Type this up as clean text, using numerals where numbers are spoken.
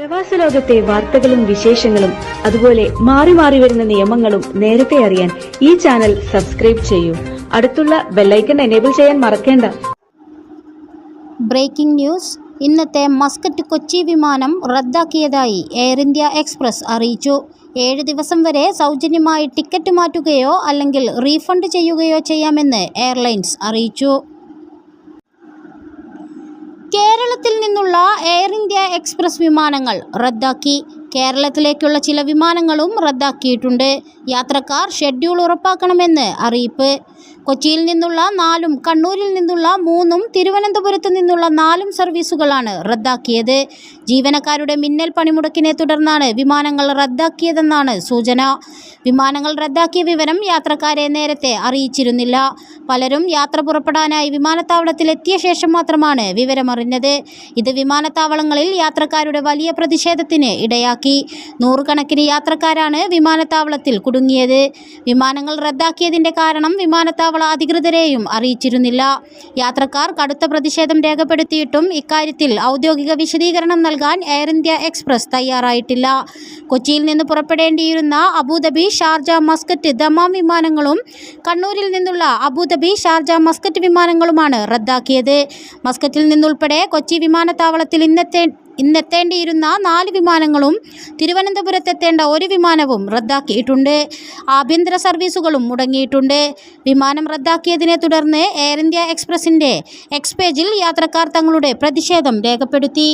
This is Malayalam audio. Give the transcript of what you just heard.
പ്രവാസ ലോകത്തെ വാർത്തകളും വിശേഷങ്ങളും അതുപോലെ മാറി മാറി വരുന്ന നിയമങ്ങളും നേരത്തെ അറിയാൻ ഈ ചാനൽ സബ്സ്ക്രൈബ് ചെയ്യൂ. അടുത്തുള്ള ബെല്ലൈക്കൺ എനേബിൾ ചെയ്യാൻ മറക്കേണ്ട. Breaking news. ഇന്നത്തെ മസ്കറ്റ് കൊച്ചി വിമാനം റദ്ദാക്കിയതായി എയർ ഇന്ത്യ എക്സ്പ്രസ് അറിയിച്ചു. 7 ദിവസം വരെ സൗജന്യമായി ടിക്കറ്റ് മാറ്റുകയോ അല്ലെങ്കിൽ റീഫണ്ട് ചെയ്യുകയോ ചെയ്യാമെന്ന് എയർലൈൻസ് അറിയിച്ചു. കേരളത്തിൽ നിന്നുള്ള എയർ ഇന്ത്യ എക്സ്പ്രസ് വിമാനങ്ങൾ റദ്ദാക്കി. കേരളത്തിലേക്കുള്ള ചില വിമാനങ്ങളും റദ്ദാക്കിയിട്ടുണ്ട്. യാത്രക്കാർ ഷെഡ്യൂൾ ഉറപ്പാക്കണമെന്ന് അറിയിപ്പ്. കൊച്ചിയിൽ നിന്നുള്ള 4ഉം കണ്ണൂരിൽ നിന്നുള്ള 3ഉം തിരുവനന്തപുരത്ത് നിന്നുള്ള 4ഉം സർവീസുകളാണ് റദ്ദാക്കിയത്. ജീവനക്കാരുടെ മിന്നൽ പണിമുടക്കിനെ തുടർന്നാണ് വിമാനങ്ങൾ റദ്ദാക്കിയതെന്നാണ് സൂചന. വിമാനങ്ങൾ റദ്ദാക്കിയ വിവരം യാത്രക്കാരെ നേരത്തെ അറിയിച്ചിരുന്നില്ല. പലരും യാത്ര പുറപ്പെടാനായി വിമാനത്താവളത്തിലെത്തിയ ശേഷം മാത്രമാണ് വിവരമറിഞ്ഞത്. ഇത് വിമാനത്താവളങ്ങളിൽ യാത്രക്കാരുടെ വലിയ പ്രതിഷേധത്തിന് ഇടയാക്കി. നൂറുകണക്കിന് യാത്രക്കാരാണ് വിമാനത്താവളത്തിൽ കുടുങ്ങിയത്. വിമാനങ്ങൾ റദ്ദാക്കിയതിന്റെ കാരണം വിമാനത്താവള അധികൃതരെയും അറിയിച്ചിരുന്നില്ല. യാത്രക്കാർ കടുത്ത പ്രതിഷേധം രേഖപ്പെടുത്തിയിട്ടും ഇക്കാര്യത്തിൽ ഔദ്യോഗിക വിശദീകരണം നൽകാൻ എയർ ഇന്ത്യ എക്സ്പ്രസ് തയ്യാറായിട്ടില്ല. കൊച്ചിയിൽ നിന്ന് പുറപ്പെടേണ്ടിയിരുന്ന അബുദാബി, ഷാർജ, മസ്കറ്റ്, ദമാം വിമാനങ്ങളും കണ്ണൂരിൽ നിന്നുള്ള അബുദാബി, ഷാർജ, മസ്കറ്റ് വിമാനങ്ങളുമാണ് റദ്ദാക്കിയത്. മസ്കറ്റിൽ നിന്നുൾപ്പെടെ കൊച്ചി വിമാനത്താവളത്തിൽ ഇന്നെത്തേണ്ടിയിരുന്ന 4 വിമാനങ്ങളും തിരുവനന്തപുരത്തെത്തേണ്ട 1 വിമാനവും റദ്ദാക്കിയിട്ടുണ്ട്. ആഭ്യന്തര സർവീസുകളും മുടങ്ങിയിട്ടുണ്ട്. വിമാനം റദ്ദാക്കിയതിനെ തുടർന്ന് എയർ ഇന്ത്യ എക്സ്പ്രസിന്റെ എക്സ് പേജിൽ യാത്രക്കാർ തങ്ങളുടെ പ്രതിഷേധം രേഖപ്പെടുത്തി.